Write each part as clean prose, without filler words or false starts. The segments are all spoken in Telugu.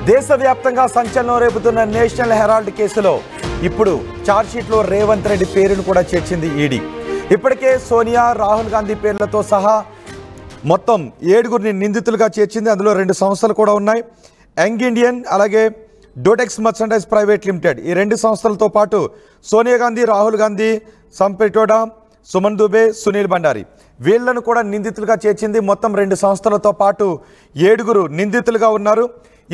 దేశవ్యాప్తంగా సంచలనం రేపుతున్న నేషనల్ హెరాల్డ్ కేసులో ఇప్పుడు ఛార్జ్షీట్లో రేవంత్ రెడ్డి పేరును కూడా చేర్చింది ఈడీ. ఇప్పటికే సోనియా, రాహుల్ గాంధీ పేర్లతో సహా మొత్తం 7గురిని నిందితులుగా చేర్చింది. అందులో 2 సంస్థలు కూడా ఉన్నాయి. యంగ్ ఇండియన్ అలాగే డోటెక్స్ మర్చండైజ్ ప్రైవేట్ లిమిటెడ్. ఈ 2 సంస్థలతో పాటు సోనియా గాంధీ, రాహుల్ గాంధీ, సంపెటోడా, సుమన్ దుబే, సునీల్ బండారి వీళ్లను కూడా నిందితులుగా చేర్చింది. మొత్తం 2 సంస్థలతో పాటు 7గురు నిందితులుగా ఉన్నారు.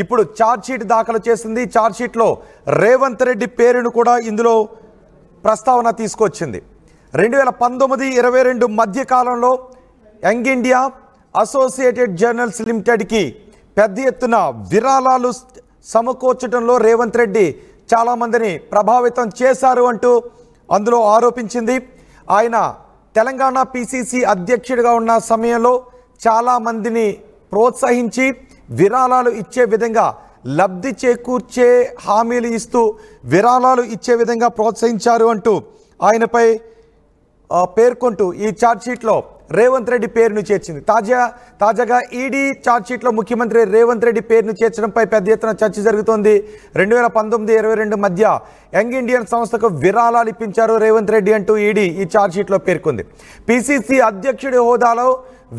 ఇప్పుడు ఛార్జ్షీట్ దాఖలు చేసింది. ఛార్జ్షీట్లో రేవంత్ రెడ్డి పేరును కూడా ఇందులో ప్రస్తావన తీసుకొచ్చింది. 2019-22 మధ్య కాలంలో యంగ్ ఇండియా, అసోసియేటెడ్ జర్నల్స్ లిమిటెడ్కి పెద్ద ఎత్తున విరాళాలు సమకూర్చడంలో రేవంత్ రెడ్డి చాలామందిని ప్రభావితం చేశారు అంటూ అందులో ఆరోపించింది. ఆయన తెలంగాణ పిసిసి అధ్యక్షుడిగా ఉన్న సమయంలో చాలామందిని ప్రోత్సహించి విరాళాలు ఇచ్చే విధంగా, లబ్ధి చేకూర్చే హామీలు ఇస్తూ విరాళాలు ఇచ్చే విధంగా ప్రోత్సహించారు అంటూ ఆయనపై పేర్కొంటూ ఈ ఛార్జ్షీట్లో రేవంత్ రెడ్డి పేరును చేర్చింది. తాజాగా ఈడీ ఛార్జ్షీట్లో ముఖ్యమంత్రి రేవంత్ రెడ్డి పేరును చేర్చడంపై పెద్ద ఎత్తున చర్చ జరుగుతోంది. 2019-22 మధ్య యంగ్ ఇండియన్ సంస్థకు విరాళాలు ఇప్పించారు రేవంత్ రెడ్డి అంటూ ఈడీ ఈ ఛార్జ్షీట్లో పేర్కొంది. పిసిసి అధ్యక్షుడి హోదాలో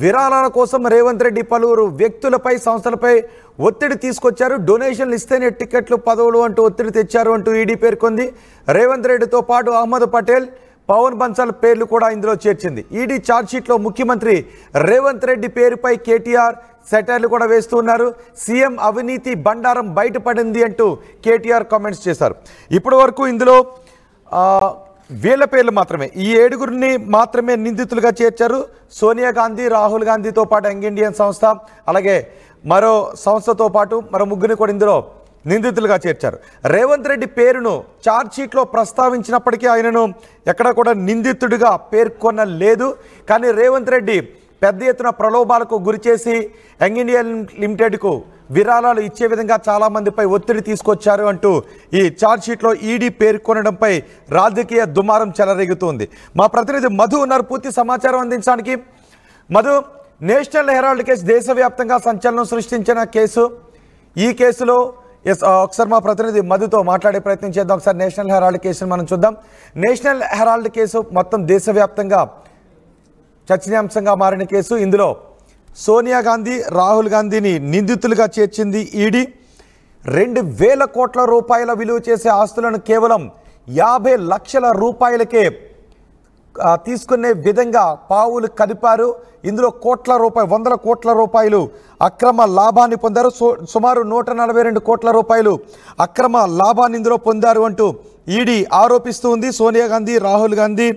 విరాళాల కోసం రేవంత్ రెడ్డి పలువురు వ్యక్తులపై, సంస్థలపై ఒత్తిడి తీసుకొచ్చారు. డొనేషన్లు ఇస్తేనే టికెట్లు, పదవులు అంటూ ఒత్తిడి తెచ్చారు అంటూ ఈడీ పేర్కొంది. రేవంత్ రెడ్డితో పాటు అహ్మద్ పటేల్, పవన్ బన్సాల్ పేర్లు కూడా ఇందులో చేర్చింది. ఈడీ ఛార్జ్షీట్లో ముఖ్యమంత్రి రేవంత్ రెడ్డి పేరుపై కేటీఆర్ సెటైర్లు కూడా వేస్తూ ఉన్నారు. సీఎం అవినీతి బండారం బయటపడింది అంటూ కేటీఆర్ కామెంట్స్ చేశారు. ఇప్పటి వరకు ఇందులో వీళ్ళ పేర్లు మాత్రమే, ఈ 7గురిని మాత్రమే నిందితులుగా చేర్చారు. సోనియా గాంధీ, రాహుల్ గాంధీతో పాటు యంగ్ ఇండియన్ సంస్థ, అలాగే మరో సంస్థతో పాటు మరో 3గురిని కూడా ఇందులో నిందితులుగా చేర్చారు. రేవంత్ రెడ్డి పేరును ఛార్జ్షీట్లో ప్రస్తావించినప్పటికీ ఆయనను ఎక్కడ కూడా నిందితుడిగా పేర్కొనలేదు. కానీ రేవంత్ రెడ్డి పెద్ద ఎత్తున ప్రలోభాలకు గురిచేసి యంగ్ ఇండియన్ లిమిటెడ్కు విరాళాలు ఇచ్చే విధంగా చాలామందిపై ఒత్తిడి తీసుకొచ్చారు అంటూ ఈ ఛార్జ్షీట్లో ఈడీ పేర్కొనడంపై రాజకీయ దుమారం చెలరేగుతోంది. మా ప్రతినిధి మధు ఉన్నారు పూర్తి సమాచారం అందించడానికి. మధు, నేషనల్ హెరాల్డ్ కేసు దేశవ్యాప్తంగా సంచలనం సృష్టించిన కేసు. ఈ కేసులో ఒకసారి మా ప్రతినిధి మధుతో మాట్లాడే ప్రయత్నం చేద్దాం. ఒకసారి నేషనల్ హెరాల్డ్ కేసును మనం చూద్దాం. నేషనల్ హెరాల్డ్ కేసు మొత్తం దేశవ్యాప్తంగా చర్చనీయాంశంగా మారిన కేసు. ఇందులో సోనియా గాంధీ, రాహుల్ గాంధీని నిందితులుగా చేర్చింది ఈడీ. 2,000 కోట్ల రూపాయల విలువ చేసే ఆస్తులను కేవలం 50 లక్షల రూపాయలకే తీసుకునే విధంగా పావులు కదిపారు. ఇందులో వందల కోట్ల రూపాయలు అక్రమ లాభాన్ని పొందారు. సుమారు 142 కోట్ల రూపాయలు అక్రమ లాభాన్ని ఇందులో పొందారు అంటూ ఈడీ ఆరోపిస్తూ ఉంది. సోనియా గాంధీ, రాహుల్ గాంధీ,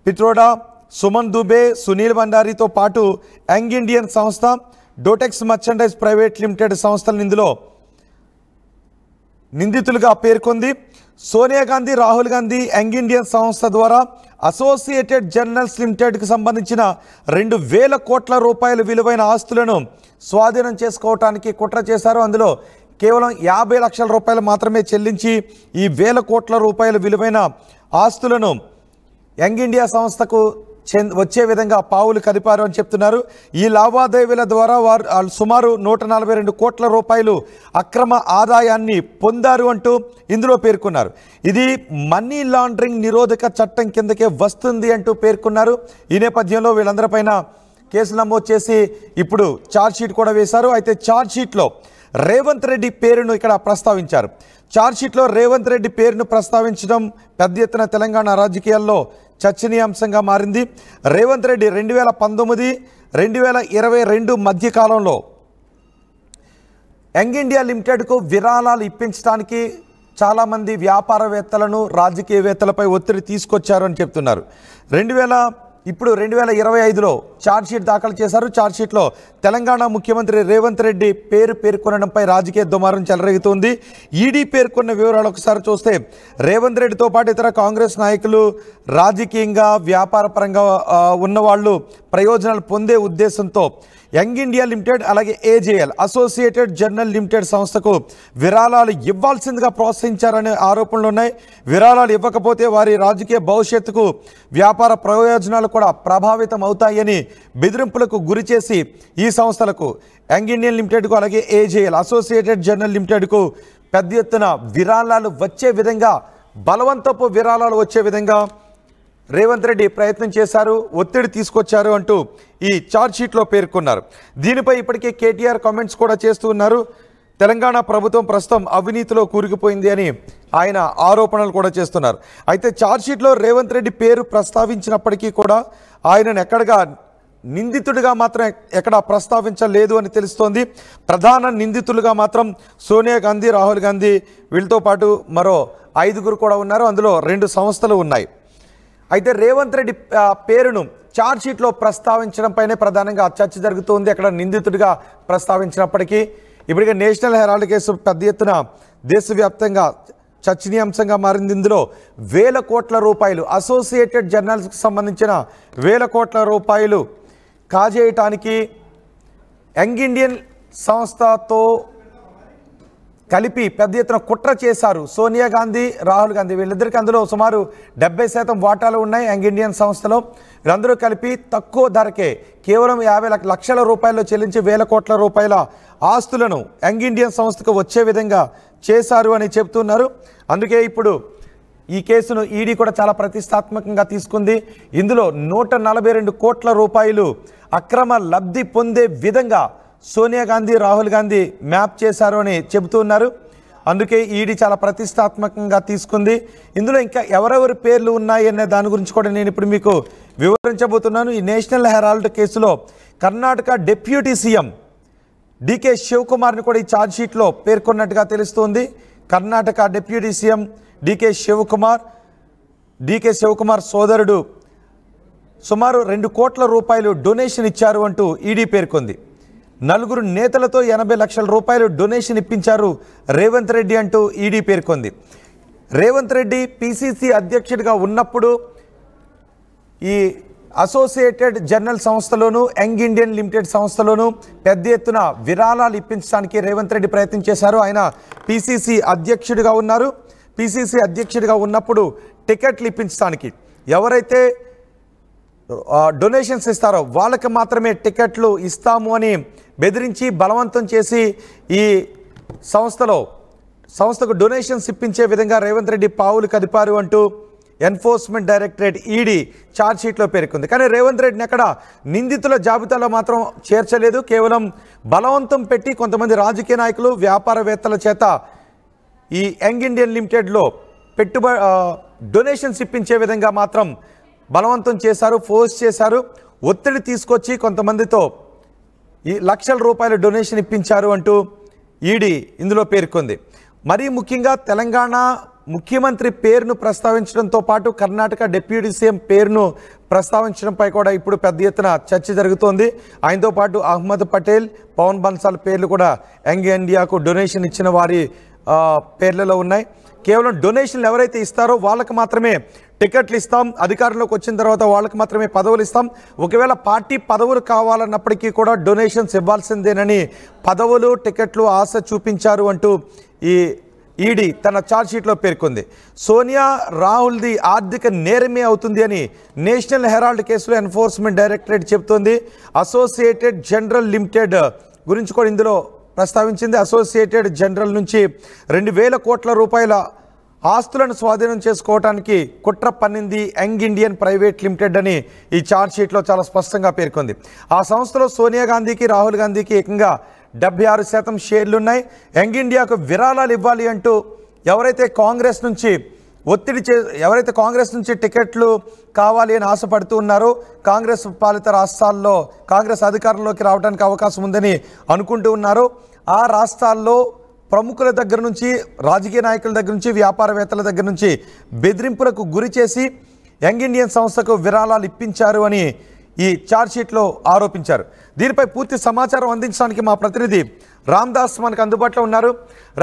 పిట్రోడా, సుమన్ దుబే, సునీల్ బండారితో పాటు యంగ్ ఇండియన్ సంస్థ, డోటెక్స్ మర్చండైజ్ ప్రైవేట్ లిమిటెడ్ సంస్థలను ఇందులో నిందితులుగా పేర్కొంది. సోనియా గాంధీ, రాహుల్ గాంధీ యంగ్ ఇండియన్ సంస్థ ద్వారా అసోసియేటెడ్ జర్నల్స్ లిమిటెడ్కి సంబంధించిన 2,000 కోట్ల రూపాయల విలువైన ఆస్తులను స్వాధీనం చేసుకోవటానికి కుట్ర చేశారు. అందులో కేవలం 50 లక్షల రూపాయలు మాత్రమే చెల్లించి ఈ 1,000 కోట్ల రూపాయల విలువైన ఆస్తులను యంగ్ ఇండియా సంస్థకు వచ్చే విధంగా పావులు కదిపారు అని చెప్తున్నారు. ఈ లావాదేవీల ద్వారా వారు సుమారు 142 కోట్ల రూపాయలు అక్రమ ఆదాయాన్ని పొందారు అంటూ ఇందులో పేర్కొన్నారు. ఇది మనీ లాండరింగ్ నిరోధక చట్టం కిందకే వస్తుంది అంటూ పేర్కొన్నారు. ఈ నేపథ్యంలో వీళ్ళందరిపైన కేసులు నమోదు చేసి ఇప్పుడు ఛార్జ్షీట్ కూడా వేశారు. అయితే ఛార్జ్షీట్లో రేవంత్ రెడ్డి పేరును ఇక్కడ ప్రస్తావించారు. ఛార్జ్షీట్లో రేవంత్ రెడ్డి పేరును ప్రస్తావించడం పెద్ద ఎత్తున తెలంగాణ రాజకీయాల్లో చర్చనీయాంశంగా మారింది. రేవంత్ రెడ్డి 2019-2022 మధ్య కాలంలో యంగ్ ఇండియా లిమిటెడ్కు విరాళాలు ఇప్పించడానికి చాలామంది వ్యాపారవేత్తలను, రాజకీయవేత్తలపై ఒత్తిడి తీసుకొచ్చారు అని చెప్తున్నారు. 2025లో ఛార్జ్షీట్ దాఖలు చేశారు. ఛార్జ్షీట్లో తెలంగాణ ముఖ్యమంత్రి రేవంత్ రెడ్డి పేర్కొనడంపై రాజకీయ దుమారం చెలరేగుతోంది. ఈడీ పేర్కొన్న వివరాలు ఒకసారి చూస్తే రేవంత్ రెడ్డితో పాటు ఇతర కాంగ్రెస్ నాయకులు, రాజకీయంగా వ్యాపారపరంగా ఉన్నవాళ్ళు ప్రయోజనాలు పొందే ఉద్దేశంతో యంగ్ ఇండియా లిమిటెడ్ అలాగే ఏజేఎల్ అసోసియేటెడ్ జర్నల్ లిమిటెడ్ సంస్థకు విరాళాలు ఇవ్వాల్సిందిగా ప్రోత్సహించారనే ఆరోపణలు ఉన్నాయి. విరాళాలు ఇవ్వకపోతే వారి రాజకీయ భవిష్యత్తుకు వ్యాపార ప్రయోజనాలు కూడా ప్రభావితం అవుతాయని బెదిరింపులకు గురిచేసి ఈ సంస్థలకు యంగ్ ఇండియన్ లిమిటెడ్కు అలాగే ఏజేఎల్ అసోసియేటెడ్ జర్నల్ లిమిటెడ్కు పెద్ద ఎత్తున విరాళాలు వచ్చే విధంగా, బలవంతపు విరాళాలు వచ్చే విధంగా రేవంత్ రెడ్డి ప్రయత్నం చేశారు, ఒత్తిడి తీసుకొచ్చారు అంటూ ఈ ఛార్జ్షీట్లో పేర్కొన్నారు. దీనిపై ఇప్పటికే కేటీఆర్ కామెంట్స్ కూడా చేస్తూ ఉన్నారు. తెలంగాణ ప్రభుత్వం ప్రస్తుతం అవినీతిలో కూరుకుపోయింది అని ఆయన ఆరోపణలు కూడా చేస్తున్నారు. అయితే ఛార్జ్షీట్లో రేవంత్ రెడ్డి పేరు ప్రస్తావించినప్పటికీ కూడా ఆయనను ఎక్కడగా నిందితుడిగా మాత్రం ఎక్కడా ప్రస్తావించలేదు అని తెలుస్తోంది. ప్రధాన నిందితులుగా మాత్రం సోనియా గాంధీ, రాహుల్ గాంధీ, వీళ్ళతో పాటు మరో 5గురు కూడా ఉన్నారు. అందులో 2 సంస్థలు ఉన్నాయి. అయితే రేవంత్ రెడ్డి పేరును ఛార్జ్షీట్లో ప్రస్తావించడంపైనే ప్రధానంగా చర్చ జరుగుతోంది. అక్కడ నిందితుడిగా ప్రస్తావించినప్పటికీ ఇప్పటికే నేషనల్ హెరాల్డ్ కేసు పెద్ద ఎత్తున దేశవ్యాప్తంగా చర్చనీయాంశంగా మారింది. ఇందులో వేల కోట్ల రూపాయలు, అసోసియేటెడ్ జర్నల్స్కి సంబంధించిన వేల కోట్ల రూపాయలు కాజేయటానికి యంగ్ ఇండియన్ సంస్థతో కలిపి పెద్ద ఎత్తున కుట్ర చేశారు సోనియా గాంధీ, రాహుల్ గాంధీ. వీళ్ళిద్దరికీ అందులో సుమారు 70% వాటాలు ఉన్నాయి యంగ్ ఇండియన్ సంస్థలో. వీళ్ళందరూ కలిపి తక్కువ ధరకే కేవలం 50 లక్షల రూపాయలు చెల్లించి వేల కోట్ల రూపాయల ఆస్తులను యంగ్ ఇండియన్ సంస్థకు వచ్చే విధంగా చేశారు అని చెబుతున్నారు. అందుకే ఇప్పుడు ఈ కేసును ఈడీ కూడా చాలా ప్రతిష్టాత్మకంగా తీసుకుంది. ఇందులో 142 కోట్ల రూపాయలు అక్రమ లబ్ధి పొందే విధంగా సోనియా గాంధీ, రాహుల్ గాంధీ మ్యాప్ చేశారు అని చెబుతున్నారు. అందుకే ఈడీ చాలా ప్రతిష్టాత్మకంగా తీసుకుంది. ఇందులో ఇంకా ఎవరెవరి పేర్లు ఉన్నాయి అనే దాని గురించి కూడా నేను ఇప్పుడు మీకు వివరించబోతున్నాను. ఈ నేషనల్ హెరాల్డ్ కేసులో కర్ణాటక డిప్యూటీ సీఎం డీకే శివకుమార్ని కూడా ఈ ఛార్జ్షీట్లో పేర్కొన్నట్టుగా తెలుస్తోంది. Karnataka deputy CM DK Shivakumar సోదరుడు సుమారు 2 కోట్ల రూపాయలు డొనేషన్ ఇచ్చారు అంటూ ఈడీ పేర్కొంది. 4 నేతలతో 80 లక్షల రూపాయలు డొనేషన్ ఇప్పించారు రేవంత్ రెడ్డి అంటూ ఈడీ పేర్కొంది. రేవంత్ రెడ్డి పిసిసి అధ్యక్షుడిగా ఉన్నప్పుడు ఈ అసోసియేటెడ్ జర్నల్ సంస్థలోను, యంగ్ ఇండియన్ లిమిటెడ్ సంస్థలోను పెద్ద ఎత్తున విరాళాలు ఇప్పించడానికి రేవంత్ రెడ్డి ప్రయత్నం చేశారు. ఆయన పిసిసి అధ్యక్షుడిగా ఉన్నారు. పిసిసి అధ్యక్షుడిగా ఉన్నప్పుడు టికెట్లు ఇప్పించడానికి ఎవరైతే డొనేషన్స్ ఇస్తారో వాళ్ళకి మాత్రమే టికెట్లు ఇస్తాము అని బెదిరించి బలవంతం చేసి ఈ సంస్థకు డొనేషన్స్ ఇప్పించే విధంగా రేవంత్ రెడ్డి పావులు కదిపారు అంటూ ఎన్ఫోర్స్మెంట్ డైరెక్టరేట్ ఈడీ ఛార్జ్షీట్లో పేర్కొంది. కానీ రేవంత్ రెడ్డిని ఎక్కడ నిందితుల జాబితాలో మాత్రం చేర్చలేదు. కేవలం బలవంతం పెట్టి కొంతమంది రాజకీయ నాయకులు, వ్యాపారవేత్తల చేత ఈ యంగ్ ఇండియన్ లిమిటెడ్లో డొనేషన్స్ ఇప్పించే విధంగా మాత్రం బలవంతం చేశారు, ఫోర్స్ చేశారు, ఒత్తిడి తీసుకొచ్చి కొంతమందితో ఈ లక్షల రూపాయల డొనేషన్ ఇప్పించారు అంటూ ఈడీ ఇందులో పేర్కొంది. మరీ ముఖ్యంగా తెలంగాణ ముఖ్యమంత్రి పేరును ప్రస్తావించడంతో పాటు కర్ణాటక డిప్యూటీ సీఎం పేరును ప్రస్తావించడంపై కూడా ఇప్పుడు పెద్ద ఎత్తున చర్చ జరుగుతోంది. ఆయనతో పాటు అహ్మద్ పటేల్, పవన్ బన్సాల్ పేర్లు కూడా యంగ్ ఇండియాకు డొనేషన్ ఇచ్చిన వారి పేర్లలో ఉన్నాయి. కేవలం డొనేషన్లు ఎవరైతే ఇస్తారో వాళ్ళకి మాత్రమే టికెట్లు ఇస్తాం, అధికారంలోకి వచ్చిన తర్వాత వాళ్ళకి మాత్రమే పదవులు ఇస్తాం, ఒకవేళ పార్టీ పదవులు కావాలన్నప్పటికీ కూడా డొనేషన్స్ ఇవ్వాల్సిందేనని పదవులు, టికెట్లు ఆశ చూపించారు అంటూ ఈ ఈడీ తన ఛార్జ్షీట్లో పేర్కొంది. సోనియా, రాహుల్ది ఆర్థిక నేరమే అవుతుంది అని నేషనల్ హెరాల్డ్ కేసులో ఎన్ఫోర్స్మెంట్ డైరెక్టరేట్ చెబుతోంది. అసోసియేటెడ్ జర్నల్ లిమిటెడ్ గురించి కూడా ఇందులో ప్రస్తావించింది. అసోసియేటెడ్ జర్నల్ నుంచి 2000 కోట్ల రూపాయల ఆస్తులను స్వాధీనం చేసుకోవడానికి కుట్ర పన్నింది యంగ్ ఇండియన్ ప్రైవేట్ లిమిటెడ్ అని ఈ ఛార్జ్షీట్లో చాలా స్పష్టంగా పేర్కొంది. ఆ సంస్థలో సోనియా గాంధీకి, రాహుల్ గాంధీకి ఏకంగా 76% షేర్లున్నాయి. యంగ్ ఇండియాకు విరాళాలు ఇవ్వాలి అంటూ ఎవరైతే కాంగ్రెస్ నుంచి టికెట్లు కావాలి అని ఆశపడుతూ ఉన్నారో, కాంగ్రెస్ పాలిత రాష్ట్రాల్లో కాంగ్రెస్ అధికారంలోకి రావడానికి అవకాశం ఉందని అనుకుంటూ ఉన్నారో ఆ రాష్ట్రాల్లో ప్రముఖుల దగ్గర నుంచి, రాజకీయ నాయకుల దగ్గర నుంచి, వ్యాపారవేత్తల దగ్గర నుంచి బెదిరింపులకు గురి చేసి యంగ్ ఇండియన్ సంస్థకు విరాళాలు ఇప్పించారు అని ఈ ఛార్జ్షీట్లో ఆరోపించారు. దీనిపై పూర్తి సమాచారం అందించడానికి మా ప్రతినిధి రామ్దాస్ మనకు అందుబాటులో ఉన్నారు.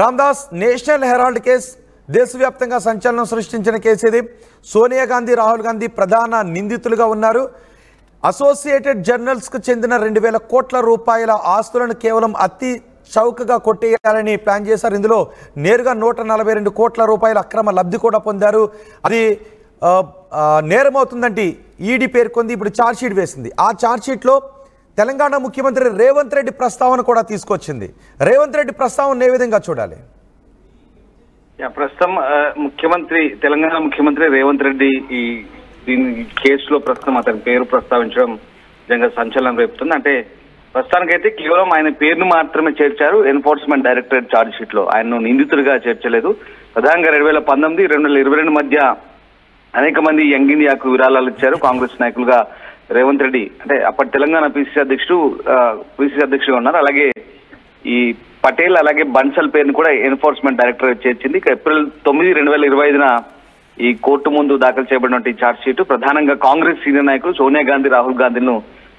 రామ్దాస్, నేషనల్ హెరాల్డ్ కేసు దేశవ్యాప్తంగా సంచలనం సృష్టించిన కేసు ఇది. సోనియా గాంధీ, రాహుల్ గాంధీ ప్రధాన నిందితులుగా ఉన్నారు. అసోసియేటెడ్ జర్నల్స్కు చెందిన 2,000 కోట్ల రూపాయల ఆస్తులను కేవలం అతి చౌకగా కొట్టేయాలని ప్లాన్ చేశారు. ఇందులో నేరుగా 142 కోట్ల రూపాయల అక్రమ లబ్ధి కూడా పొందారు. అది నేరమవుతుందంటే ఈడీ పేర్కొంది. ఇప్పుడు ఛార్జ్షీట్ వేసింది. ఆ ఛార్జ్షీట్లో తెలంగాణ ముఖ్యమంత్రి రేవంత్ రెడ్డి ప్రస్తావన కూడా తీసుకొచ్చింది. రేవంత్ రెడ్డి ప్రస్తావన ఏ విధంగా చూడాలి? ప్రస్తుతం తెలంగాణ ముఖ్యమంత్రి రేవంత్ రెడ్డి దీని కేసులో ప్రస్తుతం అతని పేరు ప్రస్తావించడం నిజంగా సంచలనం రేపుతుంది. అంటే ప్రస్తుతానికైతే కేవలం ఆయన పేరును మాత్రమే చేర్చారు ఎన్ఫోర్స్మెంట్ డైరెక్టరేట్ ఛార్జ్ షీట్ లో. ఆయన్ను నిందితుడిగా చేర్చలేదు. ప్రధానంగా 2019, 2022 మధ్య అనేక మంది యంగ్ ఇండియాకు విరాళాలు ఇచ్చారు కాంగ్రెస్ నాయకులుగా. రేవంత్ రెడ్డి అంటే అప్పటి తెలంగాణ పిసిసి అధ్యక్షుడుగా ఉన్నారు. అలాగే ఈ పటేల్ అలాగే బన్సల్ పేరును కూడా ఎన్ఫోర్స్మెంట్ డైరెక్టరేట్ చేర్చింది. ఏప్రిల్ 9, 2025 ఈ కోర్టు ముందు దాఖలు చేయబడిన ఛార్జ్ షీట్ ప్రధానంగా కాంగ్రెస్ సీనియర్ నాయకులు సోనియా గాంధీ, రాహుల్ గాంధీను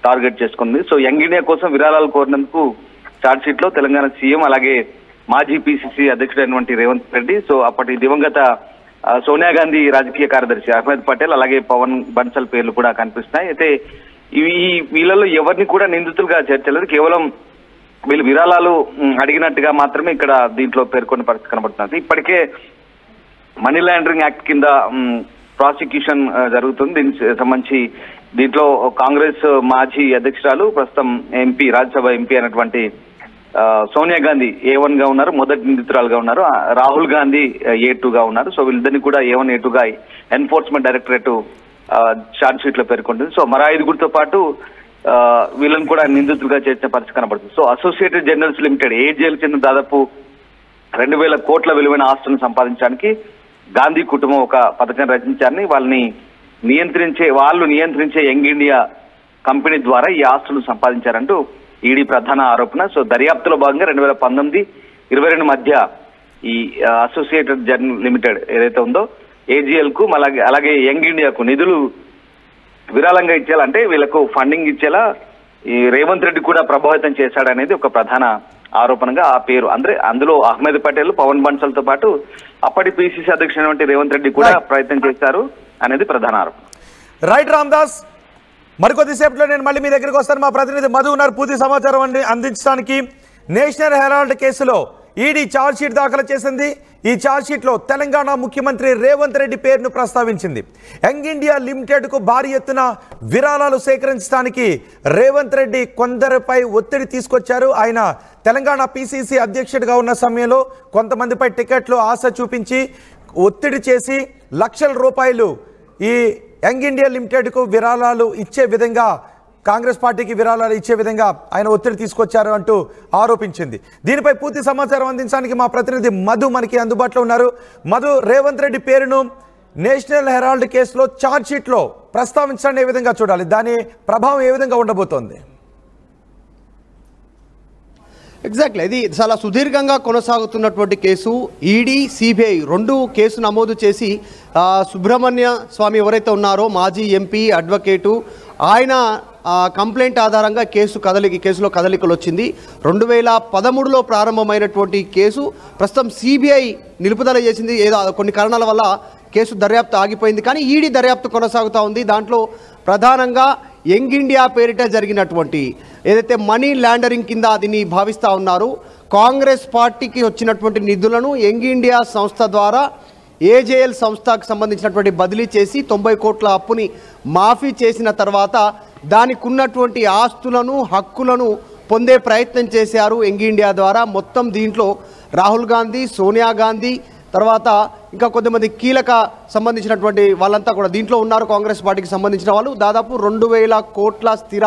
టార్గెట్ చేసుకుంది. సో యంగ్ ఇండియా కోసం విరాళాలు కోరినందుకు ఛార్జ్ షీట్ లో తెలంగాణ సీఎం అలాగే మాజీ పిసిసి అధ్యక్షుడైనటువంటి రేవంత్ రెడ్డి, సో అప్పటి దివంగత సోనియా గాంధీ రాజకీయ కార్యదర్శి అహ్మద్ పటేల్ అలాగే పవన్ బన్సల్ పేర్లు కూడా కనిపిస్తున్నాయి. అయితే వీళ్ళలో ఎవరిని కూడా నిందితులుగా చేర్చలేదు. కేవలం వీళ్ళు విరాళాలు అడిగినట్టుగా మాత్రమే ఇక్కడ దీంట్లో పేర్కొన్న పరిస్థితి కనబడుతుంది. ఇప్పటికే మనీ లాండరింగ్ యాక్ట్ కింద ప్రాసిక్యూషన్ జరుగుతుంది. దీనికి సంబంధించి దీంట్లో కాంగ్రెస్ మాజీ అధ్యక్షురాలు ప్రస్తుతం ఎంపీ, రాజ్యసభ ఎంపీ అయినటువంటి సోనియా గాంధీ A1 గా ఉన్నారు, మొదటి నిందితురాలుగా ఉన్నారు. రాహుల్ గాంధీ A2 గా ఉన్నారు. సో వీళ్ళిద్దరిని కూడా A1, A2 గా ఎన్ఫోర్స్మెంట్ డైరెక్టరేట్ ఛార్జ్ షీట్ లో పేర్కొంటుంది. సో మరో 5గురితో పాటు వీళ్ళని కూడా నిందితులుగా చేర్చిన పరిస్థితి కనబడుతుంది. So associated journals limited AJL కింద దాదాపు 2,000 కోట్ల విలువైన ఆస్తులను సంపాదించడానికి గాంధీ కుటుంబం ఒక పథకం రచించారని, వాళ్ళు నియంత్రించే యంగ్ ఇండియా కంపెనీ ద్వారా ఈ ఆస్తులు సంపాదించారంటూ ఈడీ ప్రధాన ఆరోపణ. సో దర్యాప్తులో భాగంగా 2019, 2022 మధ్య ఈ అసోసియేటెడ్ జర్నల్ లిమిటెడ్ ఏదైతే ఉందో AJL కు అలాగే యంగ్ ఇండియాకు నిధులు విరాళంగా ఇచ్చేయాలంటే వీళ్ళకు ఫండింగ్ ఇచ్చేలా ఈ రేవంత్ రెడ్డి కూడా ప్రభావితం చేశాడనేది ఒక ప్రధాన ఆరోపణగా ఆ పేరు. అందులో అహ్మద్ పటేల్, పవన్ బన్సల్ తో పాటు అప్పటి పిసిసి అధ్యక్షుడు రేవంత్ రెడ్డి కూడా ప్రయత్నం చేశారు అనేది ప్రధాన ఆరోపణ. రైట్ రామ్దాస్, మరికొద్దిసేపట్లో నేను మళ్ళీ మీ దగ్గరికి వస్తాను. మా ప్రతినిధి మధు ఉన్నారు పూర్తి సమాచారం అందించడానికి. నేషనల్ హెరాల్డ్ కేసులో ఈడీ ఛార్జ్ షీట్ దాఖలు చేసింది. ఈ ఛార్జ్ షీట్లో తెలంగాణ ముఖ్యమంత్రి రేవంత్ రెడ్డి పేరును ప్రస్తావించింది. యంగ్ ఇండియా లిమిటెడ్కు భారీ ఎత్తున విరాళాలు సేకరించడానికి రేవంత్ రెడ్డి కొందరిపై ఒత్తిడి తీసుకొచ్చారు. ఆయన తెలంగాణ పిసిసి అధ్యక్షుడిగా ఉన్న సమయంలో కొంతమందిపై టికెట్లు ఆశ చూపించి ఒత్తిడి చేసి లక్షల రూపాయలు ఈ యంగ్ ఇండియా లిమిటెడ్కు విరాళాలు ఇచ్చే విధంగా, కాంగ్రెస్ పార్టీకి విరాళాలు ఇచ్చే విధంగా ఆయన ఒత్తిడి తీసుకొచ్చారు అంటూ ఆరోపించింది. దీనిపై పూర్తి సమాచారం అందించడానికి మా ప్రతినిధి మధు మనకి అందుబాటులో ఉన్నారు. మధు, రేవంత్ రెడ్డి పేరును నేషనల్ హెరాల్డ్ కేసులో ఛార్జ్ షీట్లో ప్రస్తావించడాన్ని ఏ విధంగా చూడాలి? దాని ప్రభావం ఏ విధంగా ఉండబోతోంది? ఎగ్జాక్ట్లీ, ఇది చాలా సుదీర్ఘంగా కొనసాగుతున్నటువంటి కేసు. ఈడీ, సిబిఐ రెండు కేసు నమోదు చేసి సుబ్రహ్మణ్య స్వామి ఎవరైతే ఉన్నారో మాజీ ఎంపీ, అడ్వకేటు, ఆయన కంప్లైంట్ ఆధారంగా కేసులో కదలికలు వచ్చింది. 2013లో ప్రారంభమైనటువంటి కేసు ప్రస్తుతం సిబిఐ నిలుపుదల చేసింది. ఏదో కొన్ని కారణాల వల్ల కేసు దర్యాప్తు ఆగిపోయింది. కానీ ఈడీ దర్యాప్తు కొనసాగుతూ ఉంది. దాంట్లో ప్రధానంగా యంగ్ ఇండియా పేరిట జరిగినటువంటి ఏదైతే మనీ లాండరింగ్ కింద దీన్ని భావిస్తూ ఉన్నారు, కాంగ్రెస్ పార్టీకి వచ్చినటువంటి నిధులను యంగ్ ఇండియా సంస్థ ద్వారా AJL సంస్థకు సంబంధించినటువంటి బదిలీ చేసి 90 కోట్ల అప్పుని మాఫీ చేసిన తర్వాత దానికి ఉన్నటువంటి ఆస్తులను, హక్కులను పొందే ప్రయత్నం చేశారు యంగ్ ఇండియా ద్వారా. మొత్తం దీంట్లో రాహుల్ గాంధీ, సోనియా గాంధీ, తర్వాత ఇంకా కొంతమంది కీలక సంబంధించినటువంటి వాళ్ళంతా కూడా దీంట్లో ఉన్నారు. కాంగ్రెస్ పార్టీకి సంబంధించిన వాళ్ళు దాదాపు 2,000 కోట్ల స్థిర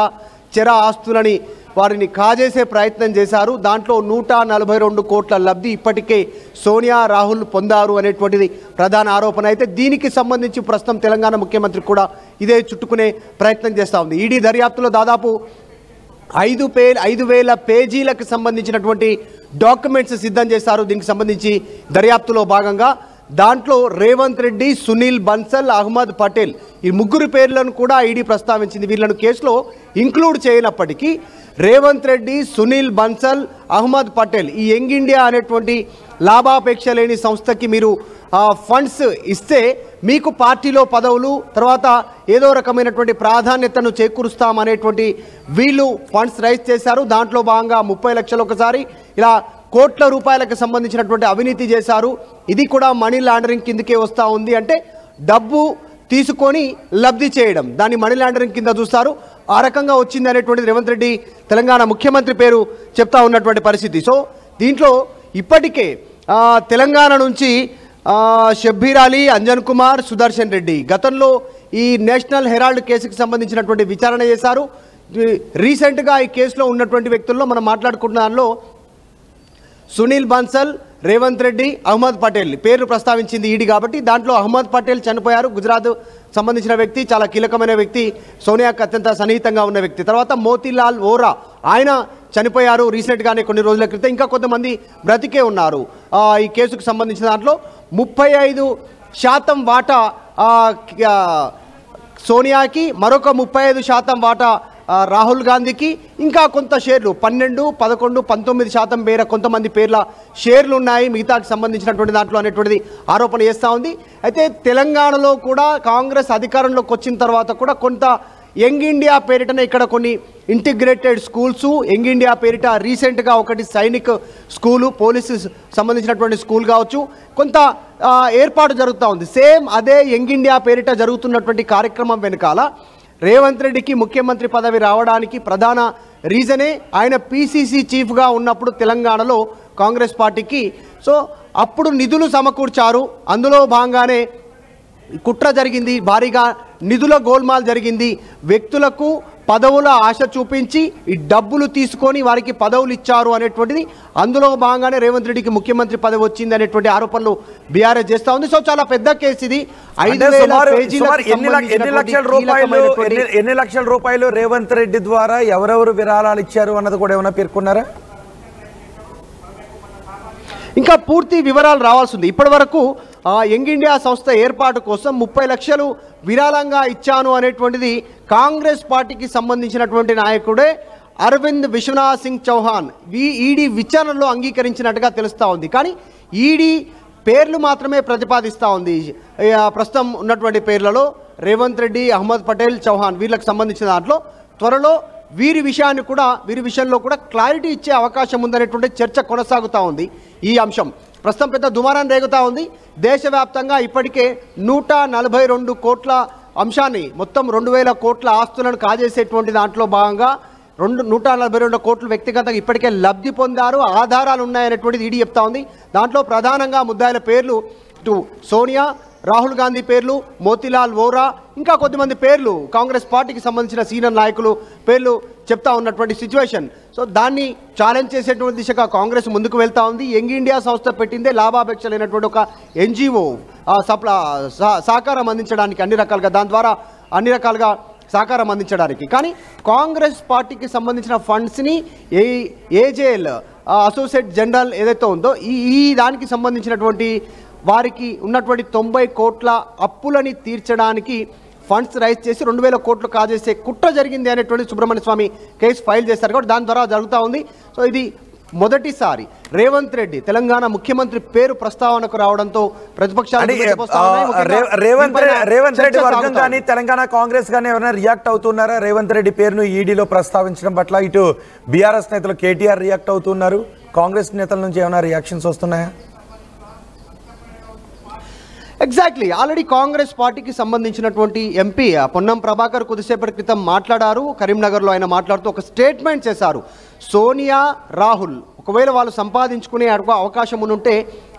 చర ఆస్తులని వారిని కాజేసే ప్రయత్నం చేశారు. దాంట్లో 142 కోట్ల లబ్ధి ఇప్పటికే సోనియా, రాహుల్ పొందారు అనేటువంటిది ప్రధాన ఆరోపణ. అయితే దీనికి సంబంధించి ప్రస్తుతం తెలంగాణ ముఖ్యమంత్రి కూడా ఇదే చుట్టుకునే ప్రయత్నం చేస్తూ ఉంది. ఈడీ దర్యాప్తులో దాదాపు 5,000 పేజీలకు సంబంధించినటువంటి డాక్యుమెంట్స్ సిద్ధం చేశారు. దీనికి సంబంధించి దర్యాప్తులో భాగంగా దాంట్లో రేవంత్ రెడ్డి, సునీల్ బన్సల్, అహ్మద్ పటేల్ ఈ ముగ్గురు పేర్లను కూడా ఈడీ ప్రస్తావించింది. వీళ్ళను కేసులో ఇంక్లూడ్ చేయనప్పటికీ రేవంత్ రెడ్డి, సునీల్ బన్సల్, అహ్మద్ పటేల్ ఈ యంగ్ ఇండియా అనేటువంటి లాభాపేక్ష లేని సంస్థకి మీరు ఫండ్స్ ఇస్తే మీకు పార్టీలో పదవులు తర్వాత ఏదో రకమైనటువంటి ప్రాధాన్యతను చేకూరుస్తామనేటువంటి వీళ్ళు ఫండ్స్ రైజ్ చేశారు. దాంట్లో భాగంగా 30 లక్షలు ఒకసారి, ఇలా కోట్ల రూపాయలకు సంబంధించినటువంటి అవినీతి చేశారు. ఇది కూడా మనీ లాండరింగ్ కిందకే వస్తూ ఉంది. అంటే డబ్బు తీసుకొని లబ్ధి చేయడం, దాన్ని మనీ లాండరింగ్ కింద చూస్తారు. ఆ రకంగా వచ్చింది అనేటువంటిది రేవంత్ రెడ్డి తెలంగాణ ముఖ్యమంత్రి పేరు చెప్తా ఉన్నటువంటి పరిస్థితి. సో దీంట్లో ఇప్పటికే తెలంగాణ నుంచి షబ్బీర్ అలీ, అంజన్ కుమార్, సుదర్శన్ రెడ్డి గతంలో ఈ నేషనల్ హెరాల్డ్ కేసుకి సంబంధించినటువంటి విచారణ చేశారు. రీసెంట్గా ఈ కేసులో ఉన్నటువంటి వ్యక్తుల్లో మనం మాట్లాడుకున్న దానిలో సునీల్ బన్సల్, రేవంత్ రెడ్డి, అహ్మద్ పటేల్ పేర్లు ప్రస్తావించింది ఈడీ. కాబట్టి దాంట్లో అహ్మద్ పటేల్ చనిపోయారు, గుజరాత్ సంబంధించిన వ్యక్తి, చాలా కీలకమైన వ్యక్తి, సోనియాకు అత్యంత సన్నిహితంగా ఉన్న వ్యక్తి. తర్వాత మోతీలాల్ వోరా, ఆయన చనిపోయారు రీసెంట్గానే కొన్ని రోజుల క్రితం. ఇంకా కొంతమంది బ్రతికే ఉన్నారు. ఈ కేసుకు సంబంధించిన దాంట్లో 35% వాటా సోనియాకి, మరొక 35% వాటా రాహుల్ గాంధీకి, ఇంకా కొంత షేర్లు 12, 11, 19% మేర కొంతమంది పేర్ల షేర్లు ఉన్నాయి మిగతాకి సంబంధించినటువంటి దాంట్లో అనేటువంటిది ఆరోపణ చేస్తూ ఉంది. అయితే తెలంగాణలో కూడా కాంగ్రెస్ అధికారంలోకి వచ్చిన తర్వాత కూడా కొంత యంగ్ ఇండియా పేరిటనే ఇక్కడ కొన్ని ఇంటిగ్రేటెడ్ స్కూల్స్, యంగ్ ఇండియా పేరిట రీసెంట్గా ఒకటి సైనిక్ స్కూలు, పోలీసు సంబంధించినటువంటి స్కూల్ కావచ్చు, కొంత ఏర్పాటు జరుగుతూ ఉంది. సేమ్ అదే యంగ్ ఇండియా పేరిట జరుగుతున్నటువంటి కార్యక్రమం వెనకాల రేవంత్ రెడ్డికి ముఖ్యమంత్రి పదవి రావడానికి ప్రధాన రీజనే ఆయన పీసీసీ చీఫ్గా ఉన్నప్పుడు తెలంగాణలో కాంగ్రెస్ పార్టీకి సో అప్పుడు నిధులు సమకూర్చారు. అందులో భాగంగానే కుట్ర జరిగింది, భారీగా నిధుల గోల్మాల్ జరిగింది. వ్యక్తులకు పదవుల ఆశ చూపించి ఈ డబ్బులు తీసుకొని వారికి పదవులు ఇచ్చారు అనేటువంటిది, అందులో భాగంగానే రేవంత్ రెడ్డికి ముఖ్యమంత్రి పదవి వచ్చింది అనేటువంటి ఆరోపణలు బీఆర్ఎస్ చేస్తూ ఉంది. సో చాలా పెద్ద కేసు ఇది. 5,000 ఎన్ని లక్షల రూపాయలు రేవంత్ రెడ్డి ద్వారా ఎవరెవరు విరాళాలు ఇచ్చారు అన్నది కూడా ఏమైనా పేర్కొన్నారా? ఇంకా పూర్తి వివరాలు రావాల్సి ఉంది. ఇప్పటి వరకు యంగ్ ఇండియా సంస్థ ఏర్పాటు కోసం 30 లక్షలు విరాళంగా ఇచ్చాను అనేటువంటిది కాంగ్రెస్ పార్టీకి సంబంధించినటువంటి నాయకుడే అరవింద్ విశ్వనాథ్ సింగ్ చౌహాన్ ఈడీ విచారణలో అంగీకరించినట్టుగా తెలుస్తూ ఉంది. కానీ ఈడీ పేర్లు మాత్రమే ప్రతిపాదిస్తూ ఉంది. ప్రస్తుతం ఉన్నటువంటి పేర్లలో రేవంత్ రెడ్డి, అహ్మద్ పటేల్, చౌహాన్ వీళ్ళకి సంబంధించిన దాంట్లో త్వరలో వీరి విషయంలో కూడా క్లారిటీ ఇచ్చే అవకాశం ఉందనేటువంటి చర్చ కొనసాగుతూ ఉంది. ఈ అంశం ప్రస్తుతం పెద్ద దుమారాన్ని రేగుతూ ఉంది. దేశవ్యాప్తంగా ఇప్పటికే 142 కోట్ల అంశాన్ని, మొత్తం 2,000 కోట్ల ఆస్తులను కాజేసేటువంటి దాంట్లో భాగంగా 142 కోట్లు వ్యక్తిగతంగా ఇప్పటికే లబ్ధి పొందారు, ఆధారాలు ఉన్నాయనేటువంటిది ఈడీ చెప్తా ఉంది. దాంట్లో ప్రధానంగా ముద్దాయిల పేర్లు ఇటు సోనియా, రాహుల్ గాంధీ పేర్లు, మోతీలాల్ వోరా, ఇంకా కొద్దిమంది పేర్లు కాంగ్రెస్ పార్టీకి సంబంధించిన సీనియర్ నాయకులు పేర్లు చెప్తా ఉన్నటువంటి సిచ్యువేషన్. సో దాన్ని ఛాలెంజ్ చేసేటువంటి దిశగా కాంగ్రెస్ ముందుకు వెళ్తా ఉంది. యంగ్ ఇండియా సంస్థ పెట్టిందే లాభాపేక్ష లేనటువంటి ఒక ఎన్జిఓ సహకారం అందించడానికి దాని ద్వారా అన్ని రకాలుగా సహకారం అందించడానికి. కానీ కాంగ్రెస్ పార్టీకి సంబంధించిన ఫండ్స్ని ఏజేఎల్ అసోసియేట్ జనరల్ ఏదైతే ఉందో ఈ దానికి సంబంధించినటువంటి వారికి ఉన్నటువంటి 90 కోట్ల అప్పులని తీర్చడానికి ఫండ్స్ రైజ్ చేసి 2,000 కోట్లు కాజేసే కుట్ర జరిగింది అనేటువంటి సుబ్రహ్మణ్య స్వామి కేసు ఫైల్ చేశారు. కాబట్టి దాని ద్వారా జరుగుతూ ఉంది. సో ఇది మొదటిసారి రేవంత్ రెడ్డి తెలంగాణ ముఖ్యమంత్రి పేరు ప్రస్తావనకు రావడంతో ప్రతిపక్షాలు రేవంత్ రెడ్డి వర్గం కానీ తెలంగాణ కాంగ్రెస్ కానీ ఎవరైనా రియాక్ట్ అవుతున్నారా? రేవంత్ రెడ్డి పేరును ఈడీలో ప్రస్తావించడం పట్ల ఇటు బీఆర్ఎస్ నేతలు కేటీఆర్ రియాక్ట్ అవుతున్నారు, కాంగ్రెస్ నేతల నుంచి ఏమైనా రియాక్షన్స్ వస్తున్నాయా? ఎగ్జాక్ట్లీ ఆల్రెడీ కాంగ్రెస్ పార్టీకి సంబంధించినటువంటి ఎంపీ పొన్నం ప్రభాకర్ కొద్దిసేపటి క్రితం మాట్లాడారు. కరీంనగర్లో ఆయన మాట్లాడుతూ ఒక స్టేట్మెంట్ చేశారు. సోనియా, రాహుల్ ఒకవేళ వాళ్ళు సంపాదించుకునే అవకాశం ఉంటే